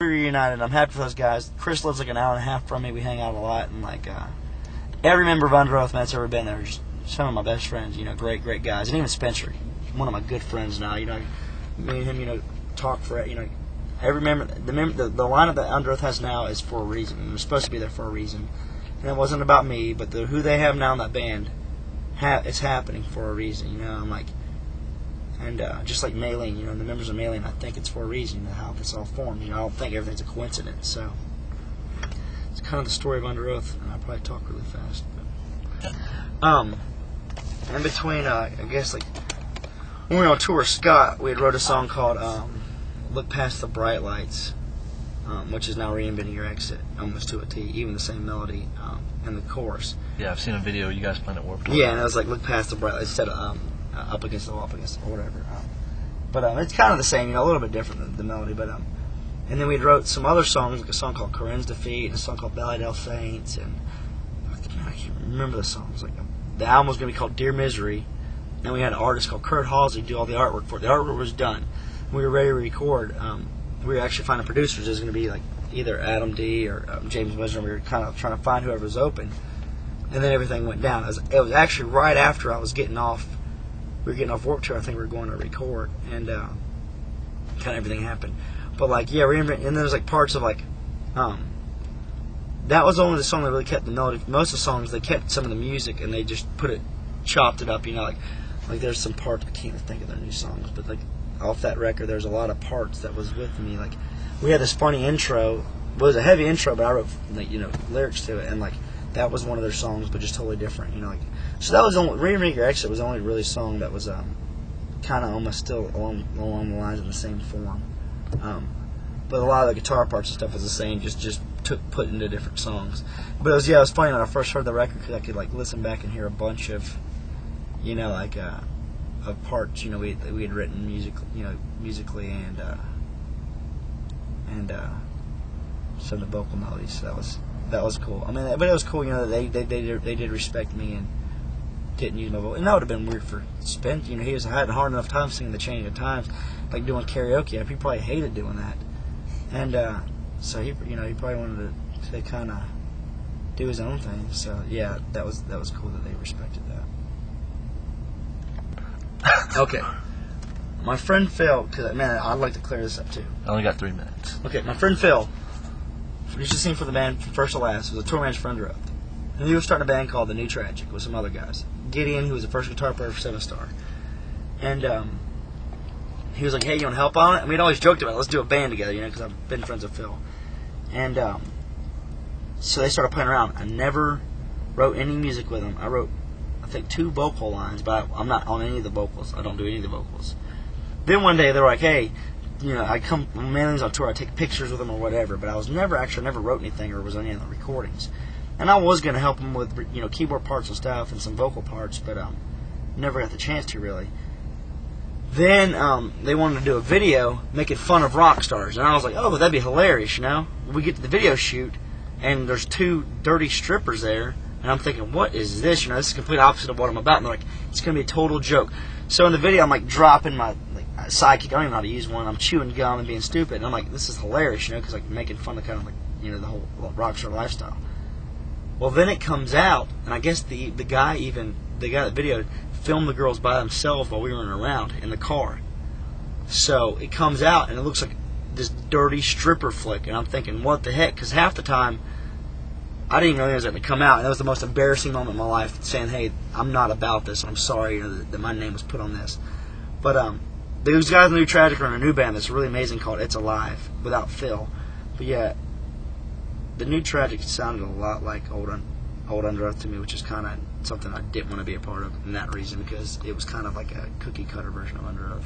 reunited. I'm happy for those guys. Chris lives like an hour and a half from me. We hang out a lot, and like every member of underoath that's ever been there, just some of my best friends. Great guys, and even Spencer, one of my good friends now. Me and him, talk for every member. The lineup that underoath has now is for a reason. It was supposed to be there for a reason, and it wasn't about me, but who they have now in that band, it's happening for a reason. I'm like. And just like Maylene, the members of Maylene, I think it's for a reason, how this all formed. I don't think everything's a coincidence. So it's kind of the story of underoath, and I probably talk really fast. But, in between, I guess like when we were on tour with Scott, we had wrote a song called "Look Past the Bright Lights," which is now reinventing your exit almost to a T, even the same melody and the chorus. Yeah, I've seen a video you guys playing at Warped Tour. Yeah, and it was like "Look Past the Bright Lights" instead of up against the wall, up against or whatever. But it's kind of the same, a little bit different than the melody. But and then we wrote some other songs, like a song called "Corinne's Defeat" and a song called "Valley Del Saints," and I can't remember the songs. Like the album was going to be called "Dear Misery," and we had an artist called Kurt Halsey do all the artwork for it. The artwork was done. We were ready to record. We were actually finding producers. It was going to be like either Adam D or James Wisner. We were kind of trying to find whoever was open, and then everything went down. It was actually right after I was getting off. We were getting off Warped Tour. I think we were going to record, and kind of everything happened. But and then there's like parts of that was only the song that really kept the melody. Most of the songs they kept some of the music and they just chopped it up. Like there's some parts I can't even think of their new songs, but like off that record there's a lot of parts that was with me. Like we had this funny intro. It was a heavy intro, but I wrote lyrics to it, and that was one of their songs, but just totally different. So that was only Reinvent Your Exit was the only really song that was kind of almost still along the lines of the same form. But a lot of the guitar parts and stuff was the same, just put into different songs. But it was funny when I first heard the record because I could listen back and hear a bunch of of parts we had written musically and some of the vocal melodies. So that was cool. I mean, but it was cool. They did respect me and didn't use my voice. And that would have been weird for Spence. He had a hard enough time singing the Change of Times, like doing karaoke. He probably hated doing that, and so he probably wanted to kind of do his own thing. So yeah, that was cool that they respected that. Okay, my friend Phil, because I'd like to clear this up too. I only got 3 minutes. Okay, my friend Phil used to sing for the band from first to last. Was a tour manager for underoath. And he was starting a band called The New Tragic with some other guys. Gideon, who was the first guitar player for Seven Star. And he was like, hey, you want to help on it? And we'd always joked about it. Let's do a band together, because I've been friends with Phil. And so they started playing around. I never wrote any music with them. I wrote, I think, 2 vocal lines, but I'm not on any of the vocals. I don't do any of the vocals. Then one day they were like, hey, I come, when Maylene's on tour, I take pictures with them or whatever, but I never wrote anything or was on any of the recordings. And I was going to help them with, keyboard parts and stuff and some vocal parts, but never got the chance to really. Then they wanted to do a video making fun of rock stars, and I was like, oh, that'd be hilarious, We get to the video shoot, and there's 2 dirty strippers there, and I'm thinking, what is this? This is the complete opposite of what I'm about. And they're like, it's going to be a total joke. So in the video, I'm dropping my sidekick. I don't even know how to use one. I'm chewing gum and being stupid, and I'm like, this is hilarious, because making fun of kind of the whole rock star lifestyle. Well, then it comes out, and I guess the guy that video filmed the girls by themselves while we were around in the car. So it comes out, and it looks like this dirty stripper flick, and I'm thinking, what the heck? Because half the time, I didn't even know it was going to come out, and that was the most embarrassing moment in my life, saying, hey, I'm not about this, I'm sorry that my name was put on this. But those guys in the New Tragic are in a new band that's really amazing called It's Alive, without Phil. But yeah, the New Tragic sounded a lot like old underoath to me, which is kind of something I didn't want to be a part of in that reason, because it was kind of like a cookie cutter version of underoath.